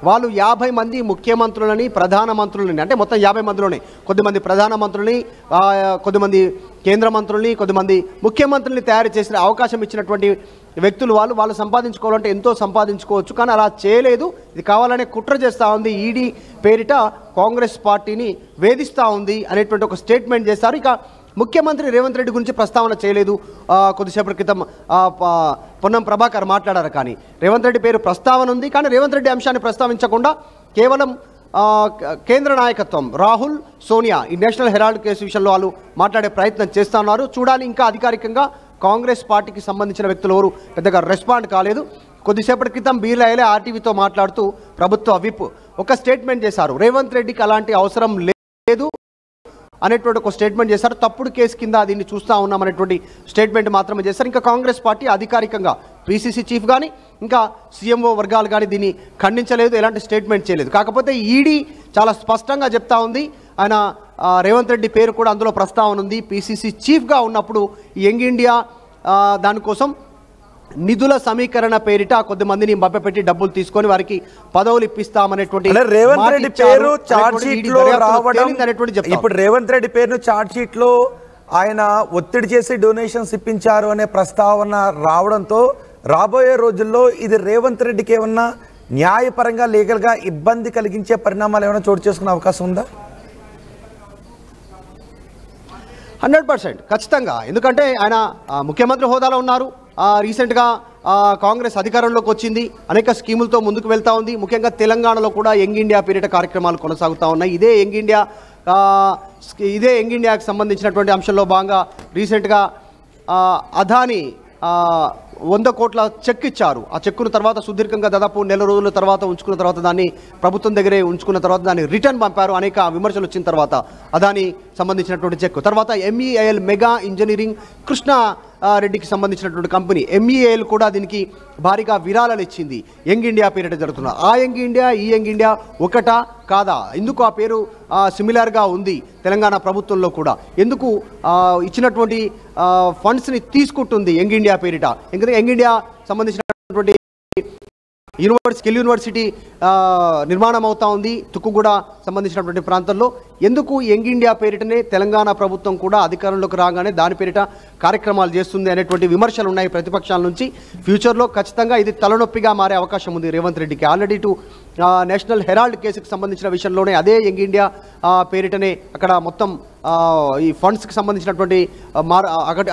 వాళ్ళు 50 మంది ముఖ్యమంత్రులని, ప్రధానమంత్రులని, అంటే మొత్తం 50 మందిలోనే కొద్దిమంది ప్రధానమంత్రులని, కొద్దిమంది కేంద్ర మంత్రుల్ని, కొద్దిమంది ముఖ్యమంత్రుల్ని తయారు చేసిన అవకాశం ఇచ్చినటువంటి వ్యక్తులు వాళ్ళు సంపాదించుకోవాలంటే ఎంతో సంపాదించుకోవచ్చు. కానీ అలా చేయలేదు. ఇది కావాలనే కుట్ర చేస్తూ ఉంది. ఈడీ పేరిట కాంగ్రెస్ పార్టీని వేధిస్తూ ఉంది అనేటువంటి ఒక స్టేట్మెంట్ చేశారు. ఇక ముఖ్యమంత్రి రేవంత్ రెడ్డి గురించి ప్రస్తావన చేయలేదు. కొద్దిసేపటి క్రితం పొన్నం ప్రభాకర్ మాట్లాడారు. కానీ రేవంత్ రెడ్డి పేరు ప్రస్తావన ఉంది. కానీ రేవంత్ రెడ్డి అంశాన్ని ప్రస్తావించకుండా కేవలం కేంద్ర నాయకత్వం రాహుల్, సోనియా ఈ నేషనల్ హెరాల్డ్ కేసు విషయంలో వాళ్ళు మాట్లాడే ప్రయత్నం చేస్తున్నారు. చూడాలి. ఇంకా అధికారికంగా కాంగ్రెస్ పార్టీకి సంబంధించిన వ్యక్తులు ఎవరు పెద్దగా రెస్పాండ్ కాలేదు. కొద్దిసేపటి క్రితం బీర్లాయలే ఆర్టీవీతో మాట్లాడుతూ ప్రభుత్వ విప్ ఒక స్టేట్మెంట్ చేశారు. రేవంత్ రెడ్డికి అలాంటి అవసరం అనేటువంటి ఒక స్టేట్మెంట్ చేశారు. తప్పుడు కేసు కింద దీన్ని చూస్తూ ఉన్నాం అనేటువంటి స్టేట్మెంట్ మాత్రమే చేశారు. ఇంకా కాంగ్రెస్ పార్టీ అధికారికంగా పిసిసి చీఫ్ కానీ ఇంకా సీఎంఓ వర్గాలు కానీ దీన్ని ఖండించలేదు, ఎలాంటి స్టేట్మెంట్ చేయలేదు. కాకపోతే ఈడీ చాలా స్పష్టంగా చెప్తా ఉంది, ఆయన రేవంత్ రెడ్డి పేరు కూడా అందులో ప్రస్తావన ఉంది. పిసిసి చీఫ్గా ఉన్నప్పుడు యంగ్ ఇండియా దానికోసం నిధుల సమీకరణ పేరిట కొద్దిమందిని మభ్యపెట్టి డబ్బులు తీసుకొని వారికి పదవులు ఇప్పిస్తామనేటువంటి రేవంత్ రెడ్డి పేరు చార్జ్ షీట్ లో రావడం, ఇప్పుడు రేవంత్ రెడ్డి పేరును చార్జ్ షీట్ లో ఆయన ఒత్తిడి చేసి డొనేషన్స్ ఇప్పించారు అనే ప్రస్తావన రావడంతో రాబోయే రోజుల్లో ఇది రేవంత్ రెడ్డికి ఏమన్నా న్యాయపరంగా లీగల్ గా ఇబ్బంది కలిగించే పరిణామాలు ఏమైనా చోటు చేసుకునే అవకాశం ఉందా? 100% ఖచ్చితంగా. ఎందుకంటే ఆయన ముఖ్యమంత్రి హోదాలో ఉన్నారు. రీసెంట్గా కాంగ్రెస్ అధికారంలోకి వచ్చింది, అనేక స్కీములతో ముందుకు వెళ్తూ ఉంది. ముఖ్యంగా తెలంగాణలో కూడా యంగ్ ఇండియా పీరియడ్ కార్యక్రమాలు కొనసాగుతూ ఉన్నాయి. ఇదే యంగ్ ఇండియాకి సంబంధించినటువంటి అంశంలో భాగంగా రీసెంట్గా అదానీ 100 కోట్ల చెక్ ఇచ్చారు. ఆ చెక్కును తర్వాత సుదీర్ఘంగా దాదాపు నెల రోజుల తర్వాత ఉంచుకున్న తర్వాత దాన్ని ప్రభుత్వం దగ్గరే ఉంచుకున్న తర్వాత దాన్ని రిటర్న్ పంపారు. అనేక విమర్శలు వచ్చిన తర్వాత అదాని సంబంధించినటువంటి చెక్ తర్వాత ఎంఈఐఎల్ మెగా ఇంజనీరింగ్ కృష్ణ రెడ్డికి సంబంధించినటువంటి కంపెనీ ఎంఈఐఎల్ కూడా దీనికి భారీగా విరాళాలు ఇచ్చింది. యంగ్ ఇండియా పీరియడ్ జరుగుతున్న ఆ యంగ్ ఇండియా ఈ యంగ్ ఇండియా ఒకటా కాదా? ఎందుకు ఆ పేరు సిమిలర్గా ఉంది తెలంగాణ ప్రభుత్వంలో కూడా? ఎందుకు ఇచ్చినటువంటి ఫండ్స్ని తీసుకుంటుంది యంగ్ ఇండియా పేరిట? ఎందుకంటే యంగ్ ఇండియా సంబంధించినటువంటి స్కిల్ యూనివర్సిటీ నిర్మాణం అవుతా ఉంది తుక్కుగూడ సంబంధించినటువంటి ప్రాంతంలో. ఎందుకు యంగ్ ఇండియా పేరిటనే తెలంగాణ ప్రభుత్వం కూడా అధికారంలోకి రాగానే దాని పేరిట కార్యక్రమాలు చేస్తుంది అనేటువంటి విమర్శలు ఉన్నాయి ప్రతిపక్షాల నుంచి. ఫ్యూచర్లో ఖచ్చితంగా ఇది తలనొప్పిగా మారే అవకాశం ఉంది రేవంత్ రెడ్డికి. ఆల్రెడీ నేషనల్ హెరాల్డ్ కేసుకు సంబంధించిన విషయంలోనే అదే యంగ్ ఇండియా పేరిటనే అక్కడ మొత్తం ఈ ఫండ్స్కి సంబంధించినటువంటి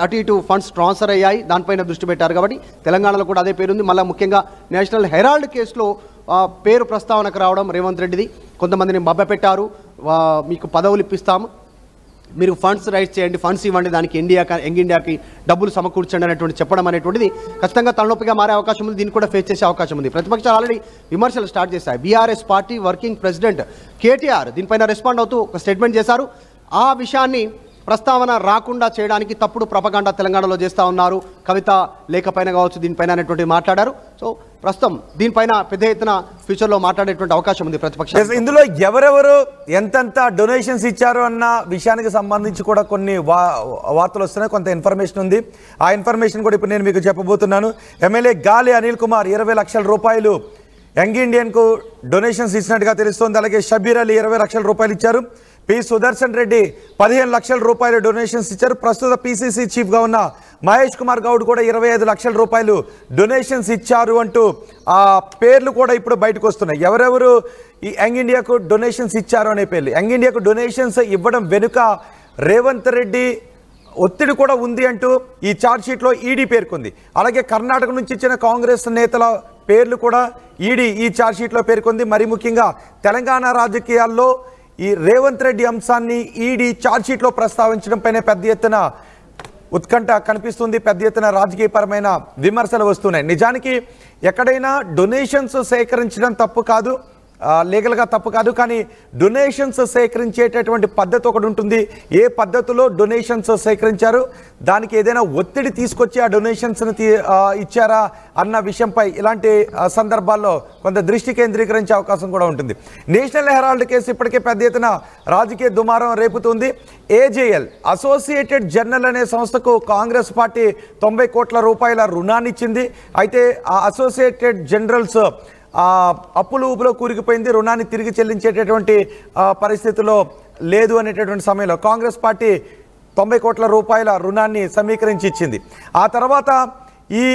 అటు ఇటు ఫండ్స్ ట్రాన్స్ఫర్ అయ్యాయి, దానిపైన దృష్టి పెట్టారు. కాబట్టి తెలంగాణలో కూడా అదే పేరుంది. మళ్ళీ ముఖ్యంగా నేషనల్ హెరాల్డ్ కేసులో పేరు ప్రస్తావనకు రావడం రేవంత్ రెడ్డిది. కొంతమందిని మభ్యపెట్టారు, మీకు పదవులు ఇప్పిస్తాము, మీరు ఫండ్స్ రైజ్ చేయండి, ఫండ్స్ ఇవ్వండి, దానికి యంగ్ ఇండియాకి డబ్బులు సమకూర్చండి అనేటువంటి చెప్పడం అనేటువంటిది ఖచ్చితంగా తలనొప్పిగా మారే అవకాశం ఉంది. దీన్ని కూడా ఫేస్ చేసే అవకాశం ఉంది. ప్రతిపక్షాలు ఆల్రెడీ విమర్శలు స్టార్ట్ చేశాయి. BRS party working president KTR దీనిపైన రెస్పాండ్ అవుతూ ఒక స్టేట్మెంట్ చేశారు. ఆ విషయాన్ని ప్రస్తావన రాకుండా చేయడానికి తప్పుడు ప్రపగాండా తెలంగాణలో చేస్తూ ఉన్నారు. కవిత లేఖపైన కావచ్చు దీనిపైన అనేటువంటి మాట్లాడారు. సో ప్రస్తుతం దీనిపైన పెద్ద ఎత్తున ఫ్యూచర్లో మాట్లాడేటువంటి అవకాశం ఉంది ప్రతిపక్షం. ఇందులో ఎవరెవరు ఎంతెంత డొనేషన్స్ ఇచ్చారు అన్న విషయానికి సంబంధించి కూడా కొన్ని వార్తలు వస్తున్నాయి, కొంత ఇన్ఫర్మేషన్ ఉంది. ఆ ఇన్ఫర్మేషన్ కూడా ఇప్పుడు నేను మీకు చెప్పబోతున్నాను. ఎమ్మెల్యే గాలి అనిల్ కుమార్ 20 లక్షల రూపాయలు యంగ్ ఇండియన్కు డొనేషన్స్ ఇచ్చినట్టుగా తెలుస్తోంది. అలాగే షబీర్ అలీ 20 లక్షల రూపాయలు ఇచ్చారు. పి సుదర్శన్ రెడ్డి 15 లక్షల రూపాయలు డొనేషన్స్ ఇచ్చారు. ప్రస్తుత పిసిసి చీఫ్గా ఉన్న మహేష్ కుమార్ గౌడ్ కూడా 25 లక్షల రూపాయలు డొనేషన్స్ ఇచ్చారు అంటూ ఆ పేర్లు కూడా ఇప్పుడు బయటకు వస్తున్నాయి. ఎవరెవరు ఈ యంగ్ ఇండియాకు డొనేషన్స్ ఇచ్చారు అనే పేర్లు. యంగ్ ఇండియాకు డొనేషన్స్ ఇవ్వడం వెనుక రేవంత్ రెడ్డి ఒత్తిడి కూడా ఉంది అంటూ ఈ ఛార్జ్ షీట్లో ఈడీ పేర్కొంది. అలాగే కర్ణాటక నుంచి ఇచ్చిన కాంగ్రెస్ నేతల పేర్లు కూడా ఈడీ ఈ ఛార్జ్ షీట్లో పేర్కొంది. మరి ముఖ్యంగా తెలంగాణ రాజకీయాల్లో ఈ రేవంత్ రెడ్డి అంశాన్ని ఈడీ ఛార్జ్ షీట్లో ప్రస్తావించడంపైనే పెద్ద ఎత్తున ఉత్కంఠ కనిపిస్తుంది. పెద్ద ఎత్తున రాజకీయపరమైన విమర్శలు వస్తున్నాయి. నిజానికి ఎక్కడైనా డొనేషన్స్ సేకరించడం తప్పు కాదు, లీగల్గా తప్పు కాదు. కానీ డొనేషన్స్ సేకరించేటటువంటి పద్ధతి ఒకటి ఉంటుంది. ఏ పద్ధతిలో డొనేషన్స్ సేకరించారు, దానికి ఏదైనా ఒత్తిడి తీసుకొచ్చి ఆ డొనేషన్స్ని ఇచ్చారా అన్న విషయంపై ఇలాంటి సందర్భాల్లో కొంత దృష్టి కేంద్రీకరించే అవకాశం కూడా ఉంటుంది. నేషనల్ హెరాల్డ్ కేసు ఇప్పటికే పెద్ద ఎత్తున రాజకీయ దుమారం రేపుతుంది. ఏజేఎల్ అసోసియేటెడ్ జర్నల్ అనే సంస్థకు కాంగ్రెస్ పార్టీ 90 కోట్ల రూపాయల రుణాన్ని ఇచ్చింది. అయితే ఆ అసోసియేటెడ్ జర్నల్స్ అప్పులు ఊపులో కూరుకుపోయింది. రుణాన్ని తిరిగి చెల్లించేటటువంటి పరిస్థితిలో లేదు అనేటటువంటి సమయంలో కాంగ్రెస్ పార్టీ 90 కోట్ల రూపాయల రుణాన్ని సమీకరించి ఇచ్చింది. ఆ తర్వాత ఈ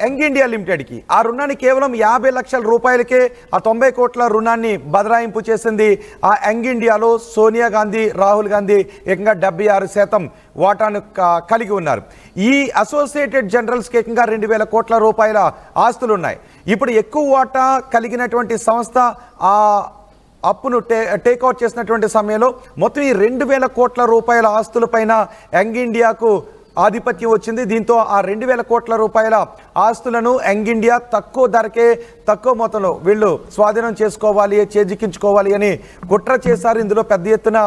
యంగ్ ఇండియా లిమిటెడ్కి ఆ రుణాన్ని కేవలం 50 లక్షల రూపాయలకే ఆ 90 కోట్ల రుణాన్ని బదలాయింపు చేసింది. ఆ యంగ్ ఇండియాలో సోనియా గాంధీ, రాహుల్ గాంధీ ఏకంగా 76% వాటాను కలిగి ఉన్నారు. ఈ అసోసియేటెడ్ జర్నల్స్కి ఏకంగా 2000 కోట్ల రూపాయల ఆస్తులు ఉన్నాయి. ఇప్పుడు ఎక్కువ వాటా కలిగినటువంటి సంస్థ ఆ అప్పును టేక్అవుట్ చేసినటువంటి సమయంలో మొత్తం ఈ 2000 కోట్ల రూపాయల ఆస్తులపైన యంగ్ ఇండియాకు ఆధిపత్యం వచ్చింది. దీంతో ఆ 2000 కోట్ల రూపాయల ఆస్తులను యంగ్ ఇండియా తక్కువ ధరకే తక్కువ మొత్తంలో వీళ్ళు స్వాధీనం చేసుకోవాలి, చేజిక్కించుకోవాలి అని కుట్ర చేశారు. ఇందులో పెద్ద ఎత్తున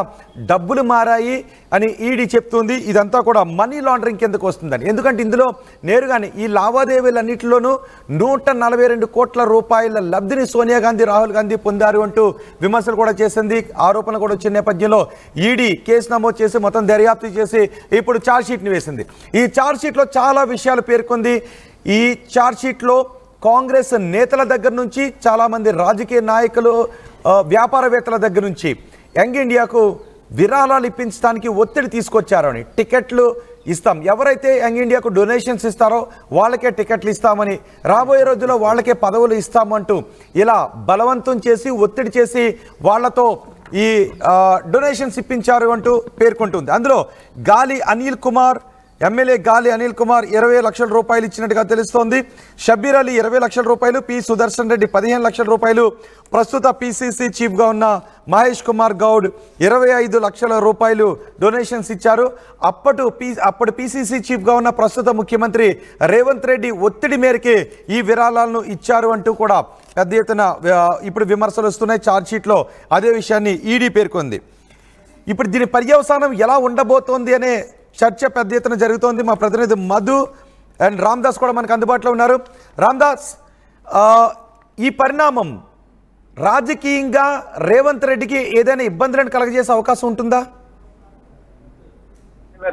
డబ్బులు మారాయి అని ఈడీ చెప్తుంది. ఇదంతా కూడా మనీ లాండరింగ్ కిందకు వస్తుందని. ఎందుకంటే ఇందులో నేరుగానే ఈ లావాదేవీలన్నింటిలోనూ 142 కోట్ల రూపాయల లబ్ధిని సోనియా గాంధీ, రాహుల్ గాంధీ పొందారు అంటూ విమర్శలు కూడా చేసింది. ఆరోపణలు కూడా వచ్చిన నేపథ్యంలో ఈడీ కేసు నమోదు చేసి మొత్తం దర్యాప్తు చేసి ఇప్పుడు ఛార్జ్షీట్ని వేసింది. ఈ ఛార్జ్షీట్లో చాలా విషయాలు పేర్కొంది. ఈ ఛార్జ్షీట్లో కాంగ్రెస్ నేతల దగ్గర నుంచి చాలామంది రాజకీయ నాయకులు, వ్యాపారవేత్తల దగ్గర నుంచి యంగ్ ఇండియాకు విరాళాలు ఇప్పించడానికి ఒత్తిడి తీసుకొచ్చారని, టికెట్లు ఇస్తాం, ఎవరైతే యంగ్ ఇండియాకు డొనేషన్స్ ఇస్తారో వాళ్ళకే టికెట్లు ఇస్తామని, రాబోయే రోజుల్లో వాళ్ళకే పదవులు ఇస్తామంటూ ఇలా బలవంతం చేసి ఒత్తిడి చేసి వాళ్లతో ఈ డొనేషన్స్ ఇప్పించారు అంటూ పేర్కొంటుంది. అందులో గాలి అనిల్ కుమార్, ఎమ్మెల్యే గాలి అనిల్ కుమార్ 20 లక్షల రూపాయలు ఇచ్చినట్టుగా తెలుస్తోంది. షబ్బీర్ అలీ 20 లక్షల రూపాయలు, పి సుదర్శన్ రెడ్డి 15 లక్షల రూపాయలు, ప్రస్తుత పిసిసి చీఫ్గా ఉన్న మహేష్ కుమార్ గౌడ్ 25 లక్షల రూపాయలు డొనేషన్స్ ఇచ్చారు. అప్పుడు పిసిసి చీఫ్గా ఉన్న ప్రస్తుత ముఖ్యమంత్రి రేవంత్ రెడ్డి ఒత్తిడి మేరకే ఈ విరాళాలను ఇచ్చారు అంటూ కూడా పెద్ద ఎత్తున ఇప్పుడు విమర్శలు వస్తున్నాయి. ఛార్జ్షీట్లో అదే విషయాన్ని ఈడీ పేర్కొంది. ఇప్పుడు దీని పర్యవసానం ఎలా ఉండబోతోంది అనే చర్చ పెద్ద ఎత్తున జరుగుతోంది. మా ప్రతినిధి మధు అండ్ రామ్దాస్ కూడా మనకు అందుబాటులో ఉన్నారు. రామ్దాస్, ఈ పరిణామం రాజకీయంగా రేవంత్ రెడ్డికి ఏదైనా ఇబ్బందులను కలగజేసే అవకాశం ఉంటుందా?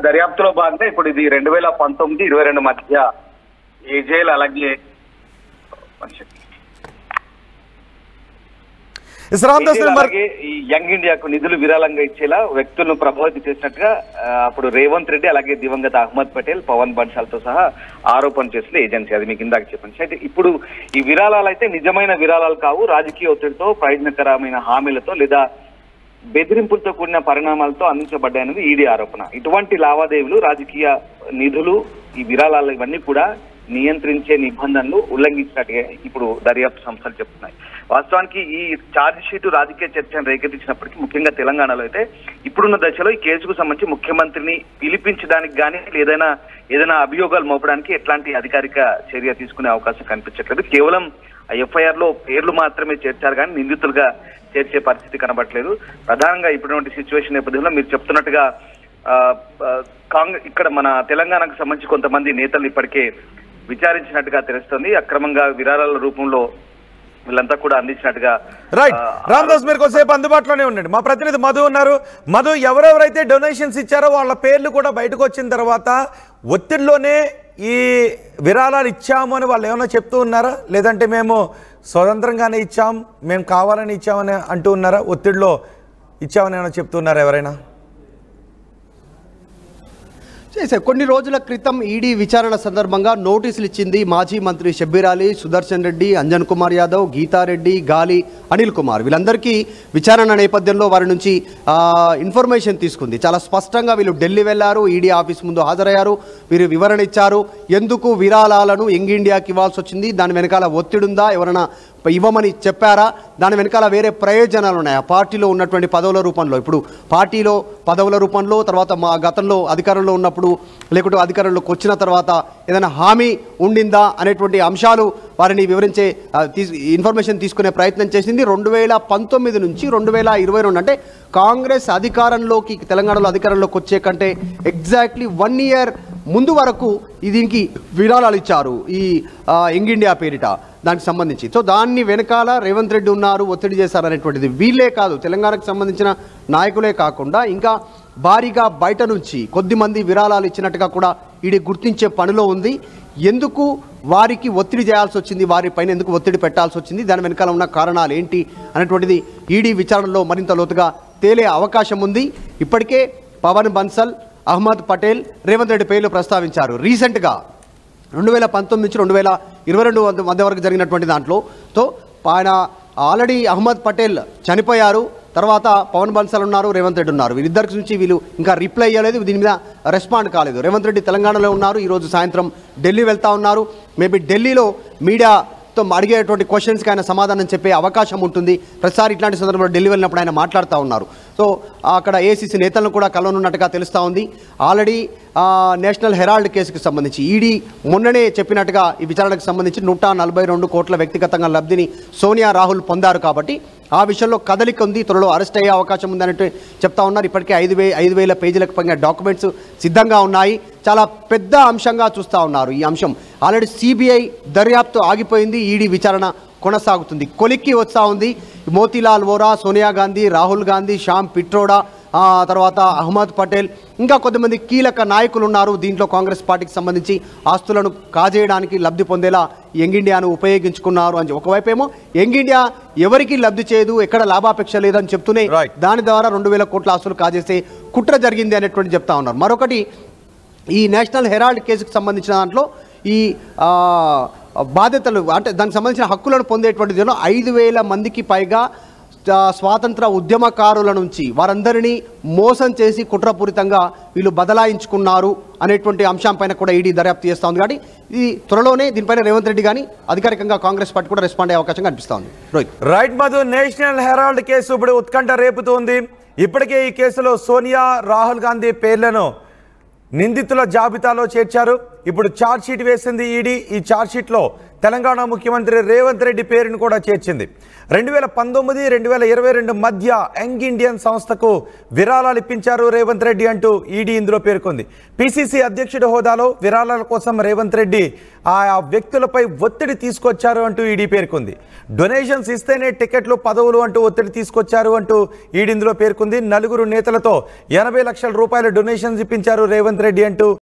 దర్యాప్తులో భాగంగా ఇప్పుడు ఇది 2019-22 మధ్య ఏజేలు అలాగే ఈ యంగ్ ఇండియాకు నిధులు విరాళంగా ఇచ్చేలా వ్యక్తులను ప్రభావితం చేసినట్టుగా అప్పుడు రేవంత్ రెడ్డి అలాగే దివంగత అహ్మద్ పటేల్, పవన్ బన్సాల్తో సహా ఆరోపణ చేసిన ఏజెన్సీ. అది మీకు ఇందాక చెప్పండి. అయితే ఇప్పుడు ఈ విరాళాలు అయితే నిజమైన విరాళాలు కావు, రాజకీయ ఒత్తిడితో, ప్రయోజనకరమైన హామీలతో లేదా బెదిరింపులతో కూడిన పరిణామాలతో అందించబడ్డాయనేది ఈడీ ఆరోపణ. ఇటువంటి లావాదేవీలు, రాజకీయ నిధులు, ఈ విరాళాలు ఇవన్నీ కూడా నియంత్రించే నిబంధనలు ఉల్లంఘించినట్టుగా ఇప్పుడు దర్యాప్తు సంస్థలు చెప్తున్నాయి. వాస్తవానికి ఈ ఛార్జ్ షీటు రాజకీయ చర్చను రేకెత్తించినప్పటికీ ముఖ్యంగా తెలంగాణలో అయితే ఇప్పుడున్న దశలో ఈ కేసుకు సంబంధించి ముఖ్యమంత్రిని పిలిపించడానికి కానీ ఏదైనా అభియోగాలు మోపడానికి ఎట్లాంటి అధికారిక చర్య తీసుకునే అవకాశం కనిపించట్లేదు. కేవలం ఎఫ్ఐఆర్ లో పేర్లు మాత్రమే చేర్చారు కానీ నిందితులుగా చేర్చే పరిస్థితి కనబడట్లేదు. ప్రధానంగా ఇప్పుడున్న సిచ్యువేషన్ నేపథ్యంలో మీరు చెప్తున్నట్టుగా ఇక్కడ మన తెలంగాణకు సంబంధించి కొంతమంది నేతలు ఇప్పటికే విచారించినట్టుగా తెలుస్తుంది. అక్రమంగా విరాళాల రూపంలో వీళ్ళంతా కూడా అందించినట్టుగా. రైట్ రామ్దాస్, మీరు కొద్దిసేపు అందుబాటులోనే ఉండండి. మా ప్రతినిధి మధు ఉన్నారు. మధు, ఎవరెవరైతే డొనేషన్స్ ఇచ్చారో వాళ్ళ పేర్లు కూడా బయటకు వచ్చిన తర్వాత ఒత్తిడిలోనే ఈ విరాళాలు ఇచ్చాము అని వాళ్ళు ఏమైనా చెప్తూ ఉన్నారా, లేదంటే మేము స్వతంత్రంగానే ఇచ్చాం, మేము కావాలని ఇచ్చామని అంటూ ఉన్నారా, ఒత్తిడిలో ఇచ్చామని ఏమైనా చెప్తున్నారా ఎవరైనా? కొన్ని రోజుల క్రితం ఈడీ విచారణ సందర్భంగా నోటీసులు ఇచ్చింది మాజీ మంత్రి షబ్బీర్ అలీ, సుదర్శన్ రెడ్డి, అంజన్ కుమార్ యాదవ్, గీతారెడ్డి, గాలి అనిల్ కుమార్. వీళ్ళందరికీ విచారణ నేపథ్యంలో వారి నుంచి ఇన్ఫర్మేషన్ తీసుకుంది. చాలా స్పష్టంగా వీళ్ళు ఢిల్లీ వెళ్లారు, ఈడీ ఆఫీస్ ముందు హాజరయ్యారు, వీరు వివరణ ఇచ్చారు. ఎందుకు విరాళాలను యంగ్ ఇండియాకి ఇవ్వాల్సి వచ్చింది, దాని వెనకాల ఒత్తిడి ఉందా, ఎవరైనా ఇవ్వమని చెప్పారా, దాని వెనకాల వేరే ప్రయోజనాలు ఉన్నాయా, పార్టీలో ఉన్నటువంటి పదవుల రూపంలో, ఇప్పుడు పార్టీలో పదవుల రూపంలో, తర్వాత మా గతంలో అధికారంలో ఉన్నప్పుడు లేకుంటే అధికారంలోకి వచ్చిన తర్వాత ఏదైనా హామీ ఉండిందా అనేటువంటి అంశాలు వారిని వివరించే ఇన్ఫర్మేషన్ తీసుకునే ప్రయత్నం చేసింది. 2019 నుంచి 2022 అంటే కాంగ్రెస్ అధికారంలోకి, తెలంగాణలో అధికారంలోకి వచ్చే కంటే ఎగ్జాక్ట్లీ 1 ఇయర్ ముందు వరకు దీనికి విరాళాలు ఇచ్చారు ఈ యంగ్ ఇండియా పేరిట దానికి సంబంధించి. సో దాన్ని వెనకాల రేవంత్ రెడ్డి ఉన్నారు, ఒత్తిడి చేశారనేటువంటిది. వీళ్ళే కాదు, తెలంగాణకు సంబంధించిన నాయకులే కాకుండా ఇంకా భారీగా బయట నుంచి కొద్దిమంది విరాళాలు ఇచ్చినట్టుగా కూడా ఈడీ గుర్తించే పనిలో ఉంది. ఎందుకు వారికి ఒత్తిడి చేయాల్సి వచ్చింది, వారిపైన ఎందుకు ఒత్తిడి పెట్టాల్సి వచ్చింది, దాని వెనకాల ఉన్న కారణాలు ఏంటి అనేటువంటిది ఈడీ విచారణలో మరింత లోతుగా తేలే అవకాశం ఉంది. ఇప్పటికే పవన్ బన్సల్, అహ్మద్ పటేల్, రేవంత్ రెడ్డి పేర్లు ప్రస్తావించారు. రీసెంట్గా 2019 నుంచి 2022 మధ్య వరకు జరిగినటువంటి దాంట్లో ఆయన ఆల్రెడీ అహ్మద్ పటేల్ చనిపోయారు, తర్వాత పవన్ బన్సల్ ఉన్నారు, రేవంత్ రెడ్డి ఉన్నారు. వీళ్ళిద్దరికి నుంచి వీళ్ళు ఇంకా రిప్లై ఇవ్వలేదు, దీని మీద రెస్పాండ్ కాలేదు. రేవంత్ రెడ్డి తెలంగాణలో ఉన్నారు, ఈరోజు సాయంత్రం ఢిల్లీ వెళ్తా ఉన్నారు. మేబీ ఢిల్లీలో మీడియా అడిగేటువంటి క్వశ్చన్స్కి ఆయన సమాధానం చెప్పే అవకాశం ఉంటుంది. ప్రతిసారి ఇట్లాంటి సందర్భంలో ఢిల్లీ వెళ్ళినప్పుడు ఆయన మాట్లాడుతూ ఉన్నారు. సో అక్కడ ఏసీసీ నేతలను కూడా కలవనున్నట్టుగా తెలుస్తూ ఉంది. ఆల్రెడీ నేషనల్ హెరాల్డ్ కేసుకు సంబంధించి ఈడీ మొన్ననే చెప్పినట్టుగా ఈ విచారణకు సంబంధించి 142 కోట్ల వ్యక్తిగతంగా లబ్ధిని సోనియా రాహుల్ పొందారు. కాబట్టి ఆ విషయంలో కదలిక ఉంది, త్వరలో అరెస్ట్ అయ్యే అవకాశం ఉందన్నట్టు చెప్తా ఉన్నారు. ఇప్పటికే 5,000 పేజీలకు పైగా డాక్యుమెంట్స్ సిద్ధంగా ఉన్నాయి. చాలా పెద్ద అంశంగా చూస్తూ ఉన్నారు ఈ అంశం. ఆల్రెడీ సిబిఐ దర్యాప్తు ఆగిపోయింది, ఈడీ విచారణ కొనసాగుతుంది. కొలిక్కి వస్తూ ఉంది. మోతీలాల్ వోరా, సోనియా గాంధీ, రాహుల్ గాంధీ, శ్యామ్ పిట్రోడా, తర్వాత అహ్మద్ పటేల్, ఇంకా కొంతమంది కీలక నాయకులు ఉన్నారు. దీంట్లో కాంగ్రెస్ పార్టీకి సంబంధించి ఆస్తులను కాజేయడానికి లబ్ధి పొందేలా యంగ్ ఇండియాను ఉపయోగించుకున్నారు అని ఒకవైపేమో యంగ్ ఇండియా ఎవరికి లబ్ధి చేయదు, ఎక్కడ లాభాపేక్ష లేదని చెప్తూనే దాని ద్వారా 2,000 కోట్ల ఆస్తులు కాజేసే కుట్ర జరిగింది అనేటువంటి చెప్తా ఉన్నారు. మరొకటి ఈ నేషనల్ హెరాల్డ్ కేసుకు సంబంధించిన దాంట్లో ఈ బాధ్యతలు అంటే దానికి సంబంధించిన హక్కులను పొందేటువంటి దీనిలో 5,000 మందికి పైగా స్వాతంత్ర ఉద్యమకారుల నుంచి వారందరినీ మోసం చేసి కుట్రపూరితంగా వీళ్ళు బదలాయించుకున్నారు అనేటువంటి అంశంపైన కూడా ఈడీ దర్యాప్తు చేస్తూ ఉంది. కాబట్టి ఇది త్వరలోనే దీనిపైన రేవంత్ రెడ్డి కానీ అధికారికంగా కాంగ్రెస్ పార్టీ కూడా రెస్పాండ్ అయ్యే అవకాశం కనిపిస్తూ ఉంది. Right Madhu, National Herald case ఇప్పుడు ఉత్కంఠ రేపుతోంది. ఇప్పటికే ఈ కేసులో సోనియా, రాహుల్ గాంధీ పేర్లను నిందితుల జాబితాలో చేర్చారు. ఇప్పుడు ఛార్జ్ షీట్ వేసింది ఈడీ. ఈ ఛార్జ్ షీట్లో తెలంగాణ ముఖ్యమంత్రి రేవంత్ రెడ్డి పేరును కూడా చేర్చింది. 2019-2022 మధ్య యంగ్ ఇండియన్ సంస్థకు విరాళాలు ఇప్పించారు రేవంత్ రెడ్డి అంటూ ఈడీ ఇందులో పేర్కొంది. పిసిసి అధ్యక్షుడి హోదాలో విరాళాల కోసం రేవంత్ రెడ్డి ఆయా వ్యక్తులపై ఒత్తిడి తీసుకొచ్చారు అంటూ ఈడీ పేర్కొంది. డొనేషన్స్ ఇస్తేనే టికెట్లు, పదవులు అంటూ ఒత్తిడి తీసుకొచ్చారు అంటూ ఈడీ ఇందులో పేర్కొంది. 4 నేతలతో 80 లక్షల రూపాయల డొనేషన్స్ ఇప్పించారు రేవంత్ రెడ్డి అంటూ